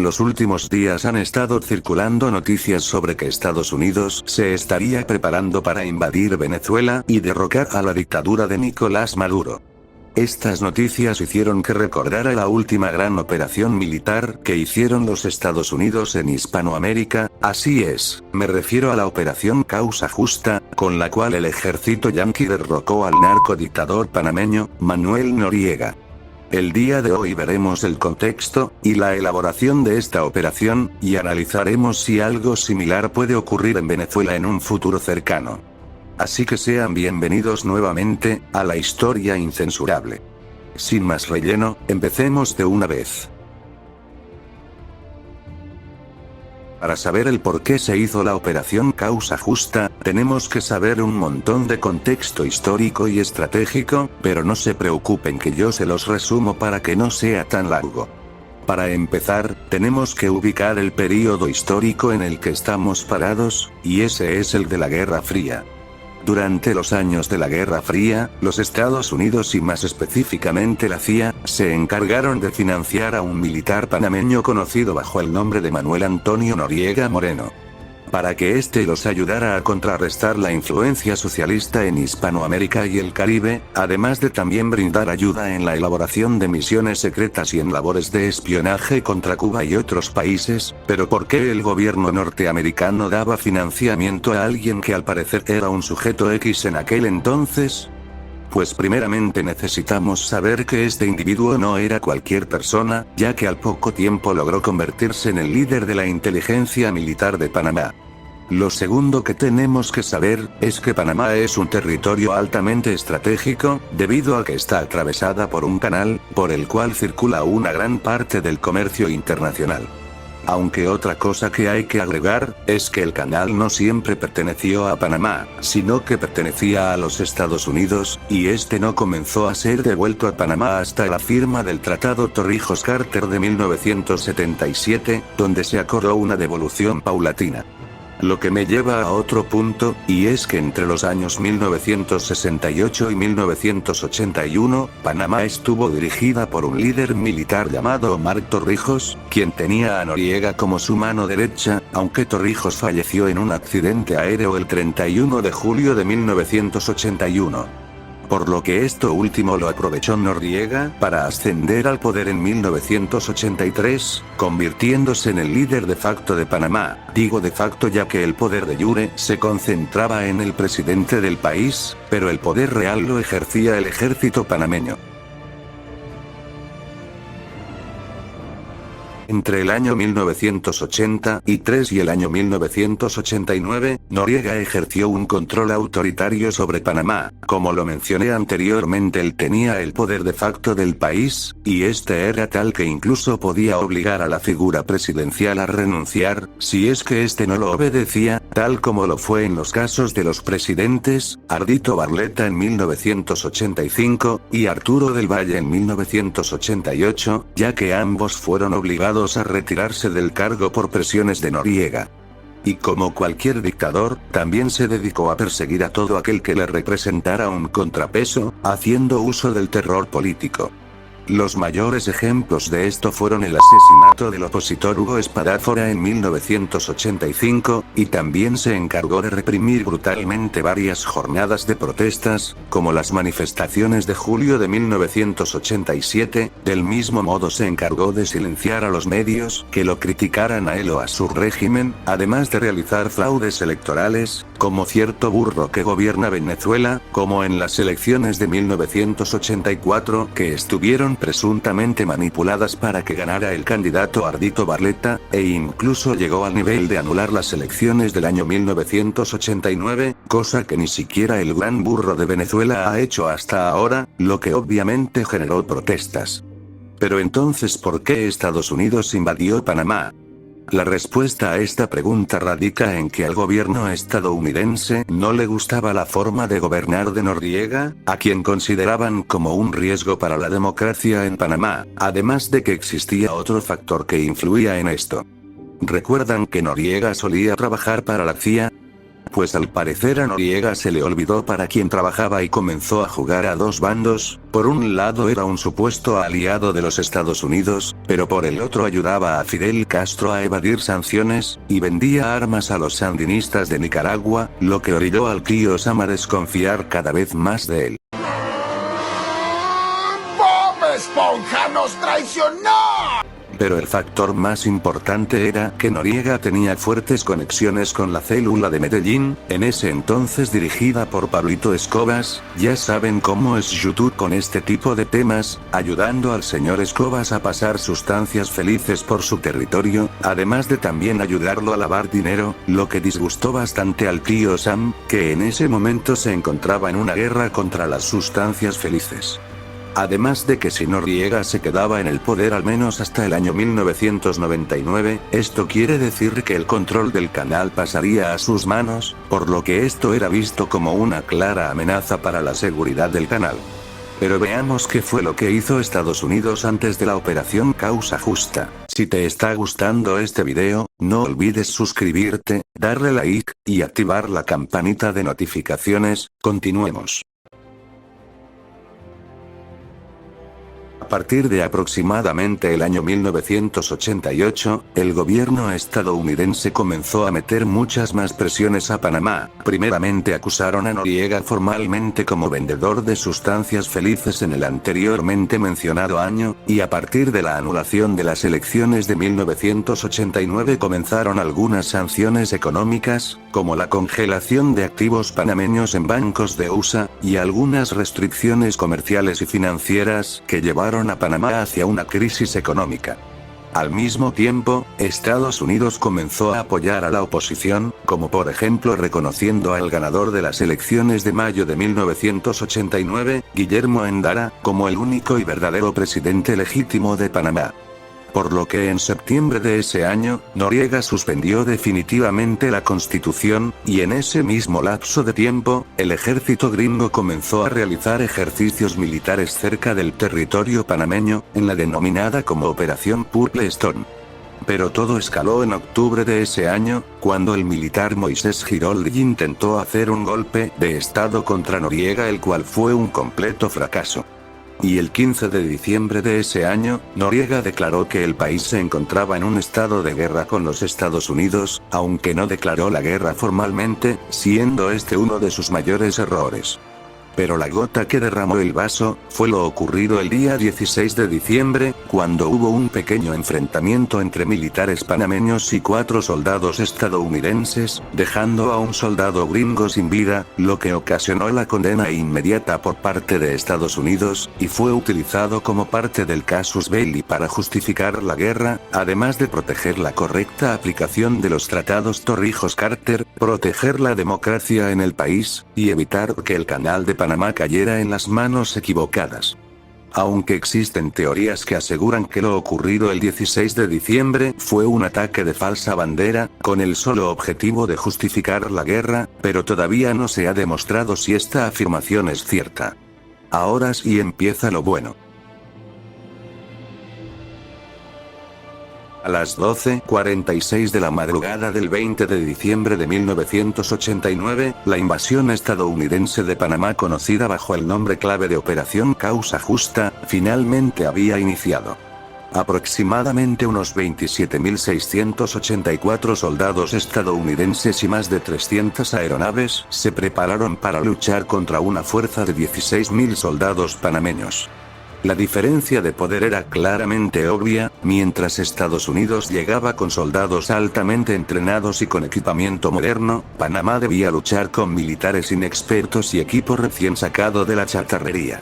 Los últimos días han estado circulando noticias sobre que Estados Unidos se estaría preparando para invadir Venezuela y derrocar a la dictadura de Nicolás Maduro. Estas noticias hicieron que recordara la última gran operación militar que hicieron los Estados Unidos en Hispanoamérica, así es, me refiero a la Operación Causa Justa, con la cual el ejército yanqui derrocó al narcodictador panameño, Manuel Noriega. El día de hoy veremos el contexto y la elaboración de esta operación, y analizaremos si algo similar puede ocurrir en Venezuela en un futuro cercano. Así que sean bienvenidos nuevamente a la historia incensurable. Sin más relleno, empecemos de una vez. Para saber el por qué se hizo la Operación Causa Justa, tenemos que saber un montón de contexto histórico y estratégico, pero no se preocupen que yo se los resumo para que no sea tan largo. Para empezar, tenemos que ubicar el período histórico en el que estamos parados, y ese es el de la Guerra Fría. Durante los años de la Guerra Fría, los Estados Unidos y más específicamente la CIA, se encargaron de financiar a un militar panameño conocido bajo el nombre de Manuel Antonio Noriega Moreno, para que éste los ayudara a contrarrestar la influencia socialista en Hispanoamérica y el Caribe, además de también brindar ayuda en la elaboración de misiones secretas y en labores de espionaje contra Cuba y otros países. Pero ¿por qué el gobierno norteamericano daba financiamiento a alguien que al parecer era un sujeto X en aquel entonces? Pues primeramente necesitamos saber que este individuo no era cualquier persona, ya que al poco tiempo logró convertirse en el líder de la inteligencia militar de Panamá. Lo segundo que tenemos que saber, es que Panamá es un territorio altamente estratégico, debido a que está atravesada por un canal, por el cual circula una gran parte del comercio internacional. Aunque otra cosa que hay que agregar, es que el canal no siempre perteneció a Panamá, sino que pertenecía a los Estados Unidos, y este no comenzó a ser devuelto a Panamá hasta la firma del Tratado Torrijos-Carter de 1977, donde se acordó una devolución paulatina. Lo que me lleva a otro punto, y es que entre los años 1968 y 1981, Panamá estuvo dirigida por un líder militar llamado Omar Torrijos, quien tenía a Noriega como su mano derecha, aunque Torrijos falleció en un accidente aéreo el 31 de julio de 1981. Por lo que esto último lo aprovechó Noriega para ascender al poder en 1983, convirtiéndose en el líder de facto de Panamá. Digo de facto ya que el poder de jure se concentraba en el presidente del país, pero el poder real lo ejercía el ejército panameño. Entre el año 1983 y el año 1989, Noriega ejerció un control autoritario sobre Panamá. Como lo mencioné anteriormente, él tenía el poder de facto del país, y este era tal que incluso podía obligar a la figura presidencial a renunciar, si es que este no lo obedecía, tal como lo fue en los casos de los presidentes, Ardito Barletta en 1985, y Arturo del Valle en 1988, ya que ambos fueron obligados a retirarse del cargo por presiones de Noriega. Y como cualquier dictador, también se dedicó a perseguir a todo aquel que le representara un contrapeso, haciendo uso del terror político. Los mayores ejemplos de esto fueron el asesinato del opositor Hugo Espadáfora en 1985, y también se encargó de reprimir brutalmente varias jornadas de protestas, como las manifestaciones de julio de 1987, del mismo modo se encargó de silenciar a los medios que lo criticaran a él o a su régimen, además de realizar fraudes electorales, como cierto burro que gobierna Venezuela, como en las elecciones de 1984 que estuvieron presuntamente manipuladas para que ganara el candidato Ardito Barletta, e incluso llegó al nivel de anular las elecciones del año 1989, cosa que ni siquiera el gran burro de Venezuela ha hecho hasta ahora, lo que obviamente generó protestas. Pero entonces, ¿por qué Estados Unidos invadió Panamá? La respuesta a esta pregunta radica en que al gobierno estadounidense no le gustaba la forma de gobernar de Noriega, a quien consideraban como un riesgo para la democracia en Panamá, además de que existía otro factor que influía en esto. ¿Recuerdan que Noriega solía trabajar para la CIA? Pues al parecer a Noriega se le olvidó para quién trabajaba y comenzó a jugar a dos bandos. Por un lado era un supuesto aliado de los Estados Unidos, pero por el otro ayudaba a Fidel Castro a evadir sanciones, y vendía armas a los sandinistas de Nicaragua, lo que orilló al tío Sam a desconfiar cada vez más de él. ¡Bob Esponja nos traicionó! Pero el factor más importante era que Noriega tenía fuertes conexiones con la célula de Medellín, en ese entonces dirigida por Pablito Escobas. Ya saben cómo es YouTube con este tipo de temas, ayudando al señor Escobas a pasar sustancias felices por su territorio, además de también ayudarlo a lavar dinero, lo que disgustó bastante al tío Sam, que en ese momento se encontraba en una guerra contra las sustancias felices. Además de que si Noriega se quedaba en el poder al menos hasta el año 1999, esto quiere decir que el control del canal pasaría a sus manos, por lo que esto era visto como una clara amenaza para la seguridad del canal. Pero veamos qué fue lo que hizo Estados Unidos antes de la operación Causa Justa. Si te está gustando este video, no olvides suscribirte, darle like, y activar la campanita de notificaciones. Continuemos. A partir de aproximadamente el año 1988, el gobierno estadounidense comenzó a meter muchas más presiones a Panamá. Primeramente acusaron a Noriega formalmente como vendedor de sustancias felices en el anteriormente mencionado año, y a partir de la anulación de las elecciones de 1989 comenzaron algunas sanciones económicas, como la congelación de activos panameños en bancos de USA, y algunas restricciones comerciales y financieras que llevaron a Panamá hacia una crisis económica. Al mismo tiempo, Estados Unidos comenzó a apoyar a la oposición, como por ejemplo reconociendo al ganador de las elecciones de mayo de 1989, Guillermo Endara, como el único y verdadero presidente legítimo de Panamá. Por lo que en septiembre de ese año, Noriega suspendió definitivamente la Constitución, y en ese mismo lapso de tiempo, el ejército gringo comenzó a realizar ejercicios militares cerca del territorio panameño, en la denominada como Operación Purple Stone. Pero todo escaló en octubre de ese año, cuando el militar Moisés Giroldi intentó hacer un golpe de estado contra Noriega, el cual fue un completo fracaso. Y el 15 de diciembre de ese año, Noriega declaró que el país se encontraba en un estado de guerra con los Estados Unidos, aunque no declaró la guerra formalmente, siendo este uno de sus mayores errores. Pero la gota que derramó el vaso, fue lo ocurrido el día 16 de diciembre, cuando hubo un pequeño enfrentamiento entre militares panameños y 4 soldados estadounidenses, dejando a un soldado gringo sin vida, lo que ocasionó la condena inmediata por parte de Estados Unidos, y fue utilizado como parte del casus belli para justificar la guerra, además de proteger la correcta aplicación de los tratados Torrijos-Carter, proteger la democracia en el país, y evitar que el canal de Panamá cayera en las manos equivocadas. Aunque existen teorías que aseguran que lo ocurrido el 16 de diciembre fue un ataque de falsa bandera, con el solo objetivo de justificar la guerra, pero todavía no se ha demostrado si esta afirmación es cierta. Ahora sí empieza lo bueno. A las 12:46 de la madrugada del 20 de diciembre de 1989, la invasión estadounidense de Panamá, conocida bajo el nombre clave de Operación Causa Justa, finalmente había iniciado. Aproximadamente unos 27.684 soldados estadounidenses y más de 300 aeronaves se prepararon para luchar contra una fuerza de 16.000 soldados panameños. La diferencia de poder era claramente obvia. Mientras Estados Unidos llegaba con soldados altamente entrenados y con equipamiento moderno, Panamá debía luchar con militares inexpertos y equipo recién sacado de la chatarrería.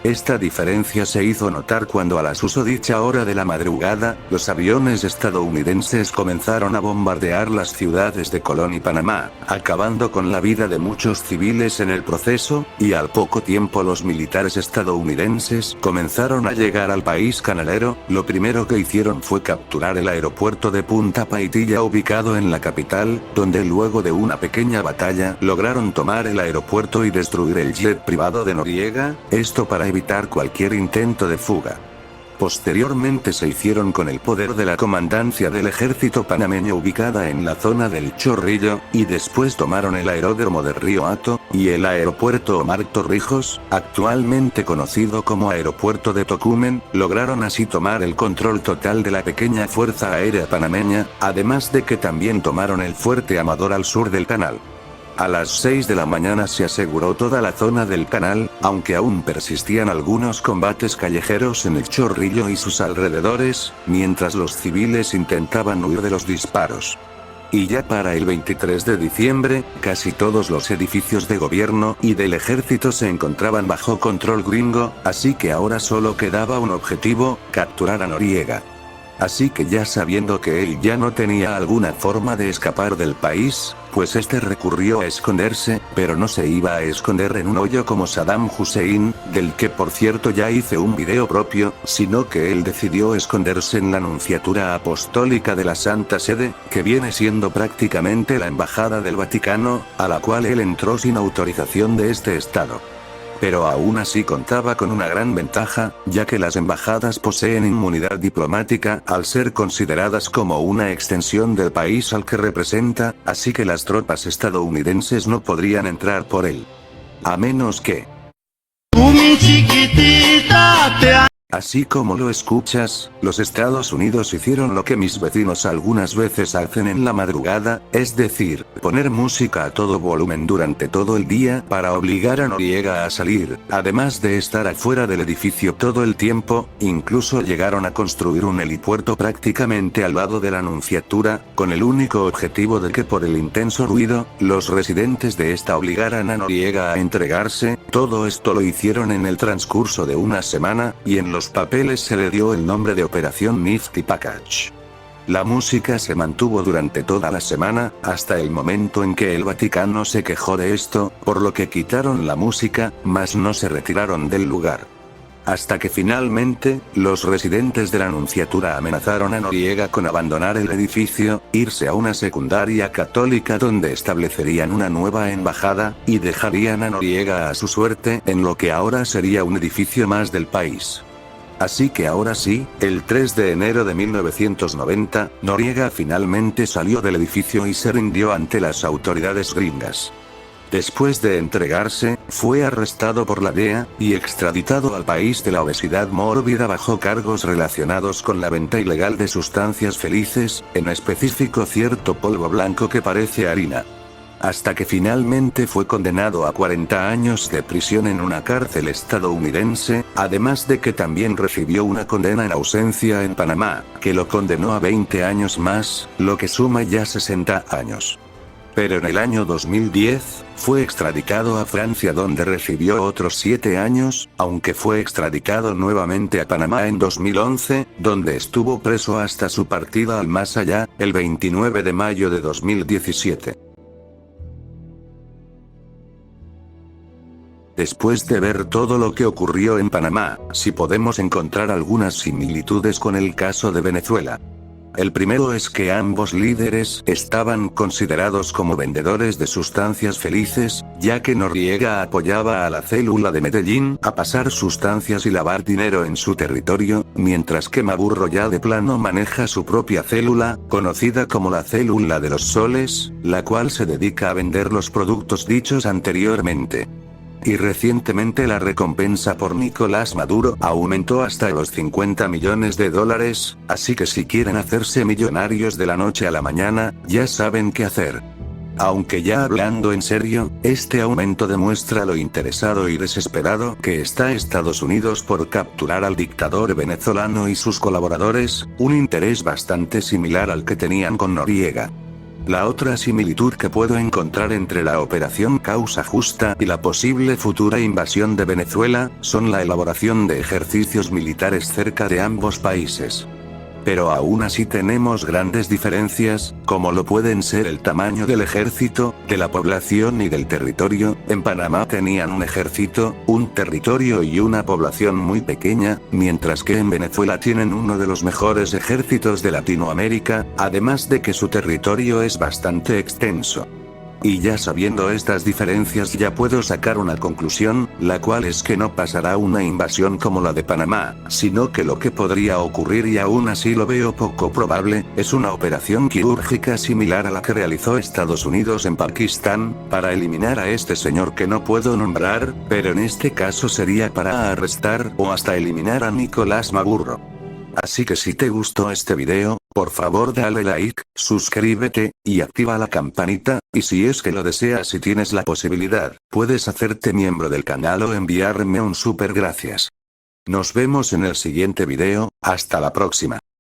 Esta diferencia se hizo notar cuando a la susodicha hora de la madrugada, los aviones estadounidenses comenzaron a bombardear las ciudades de Colón y Panamá, acabando con la vida de muchos civiles en el proceso, y al poco tiempo los militares estadounidenses comenzaron a llegar al país canalero. Lo primero que hicieron fue capturar el aeropuerto de Punta Paitilla, ubicado en la capital, donde luego de una pequeña batalla lograron tomar el aeropuerto y destruir el jet privado de Noriega, esto para evitar cualquier intento de fuga. Posteriormente se hicieron con el poder de la comandancia del ejército panameño ubicada en la zona del Chorrillo, y después tomaron el aeródromo de Río Hato, y el aeropuerto Omar Torrijos, actualmente conocido como Aeropuerto de Tocumen, lograron así tomar el control total de la pequeña Fuerza Aérea Panameña, además de que también tomaron el Fuerte Amador al sur del canal. A las 6 de la mañana se aseguró toda la zona del canal, aunque aún persistían algunos combates callejeros en el Chorrillo y sus alrededores, mientras los civiles intentaban huir de los disparos. Y ya para el 23 de diciembre, casi todos los edificios de gobierno y del ejército se encontraban bajo control gringo, así que ahora solo quedaba un objetivo: capturar a Noriega. Así que ya sabiendo que él ya no tenía alguna forma de escapar del país, pues este recurrió a esconderse, pero no se iba a esconder en un hoyo como Saddam Hussein, del que por cierto ya hice un video propio, sino que él decidió esconderse en la Nunciatura Apostólica de la Santa Sede, que viene siendo prácticamente la embajada del Vaticano, a la cual él entró sin autorización de este estado. Pero aún así contaba con una gran ventaja, ya que las embajadas poseen inmunidad diplomática al ser consideradas como una extensión del país al que representa, así que las tropas estadounidenses no podrían entrar por él. A menos que... Así como lo escuchas, los Estados Unidos hicieron lo que mis vecinos algunas veces hacen en la madrugada, es decir, poner música a todo volumen durante todo el día para obligar a Noriega a salir, además de estar afuera del edificio todo el tiempo. Incluso llegaron a construir un helipuerto prácticamente al lado de la Nunciatura, con el único objetivo de que por el intenso ruido, los residentes de esta obligaran a Noriega a entregarse. Todo esto lo hicieron en el transcurso de una semana, y en los papeles se le dio el nombre de Operación Nifty Package. La música se mantuvo durante toda la semana, hasta el momento en que el Vaticano se quejó de esto, por lo que quitaron la música, mas no se retiraron del lugar. Hasta que finalmente, los residentes de la Nunciatura amenazaron a Noriega con abandonar el edificio, irse a una secundaria católica donde establecerían una nueva embajada, y dejarían a Noriega a su suerte en lo que ahora sería un edificio más del país. Así que ahora sí, el 3 de enero de 1990, Noriega finalmente salió del edificio y se rindió ante las autoridades gringas. Después de entregarse, fue arrestado por la DEA, y extraditado al país de la obesidad mórbida bajo cargos relacionados con la venta ilegal de sustancias felices, en específico cierto polvo blanco que parece harina. Hasta que finalmente fue condenado a 40 años de prisión en una cárcel estadounidense, además de que también recibió una condena en ausencia en Panamá, que lo condenó a 20 años más, lo que suma ya 60 años. Pero en el año 2010, fue extraditado a Francia donde recibió otros 7 años, aunque fue extraditado nuevamente a Panamá en 2011, donde estuvo preso hasta su partida al más allá, el 29 de mayo de 2017. Después de ver todo lo que ocurrió en Panamá, sí podemos encontrar algunas similitudes con el caso de Venezuela. El primero es que ambos líderes estaban considerados como vendedores de sustancias felices, ya que Noriega apoyaba a la célula de Medellín a pasar sustancias y lavar dinero en su territorio, mientras que Maduro ya de plano maneja su propia célula, conocida como la célula de los soles, la cual se dedica a vender los productos dichos anteriormente. Y recientemente la recompensa por Nicolás Maduro aumentó hasta los $50 millones, así que si quieren hacerse millonarios de la noche a la mañana, ya saben qué hacer. Aunque ya hablando en serio, este aumento demuestra lo interesado y desesperado que está Estados Unidos por capturar al dictador venezolano y sus colaboradores, un interés bastante similar al que tenían con Noriega. La otra similitud que puedo encontrar entre la Operación Causa Justa y la posible futura invasión de Venezuela, son la elaboración de ejercicios militares cerca de ambos países. Pero aún así tenemos grandes diferencias, como lo pueden ser el tamaño del ejército, de la población y del territorio. En Panamá tenían un ejército, un territorio y una población muy pequeña, mientras que en Venezuela tienen uno de los mejores ejércitos de Latinoamérica, además de que su territorio es bastante extenso. Y ya sabiendo estas diferencias ya puedo sacar una conclusión, la cual es que no pasará una invasión como la de Panamá, sino que lo que podría ocurrir, y aún así lo veo poco probable, es una operación quirúrgica similar a la que realizó Estados Unidos en Pakistán, para eliminar a este señor que no puedo nombrar, pero en este caso sería para arrestar o hasta eliminar a Nicolás Maduro. Así que si te gustó este video, por favor dale like, suscríbete, y activa la campanita, y si es que lo deseas y tienes la posibilidad, puedes hacerte miembro del canal o enviarme un super gracias. Nos vemos en el siguiente video, hasta la próxima.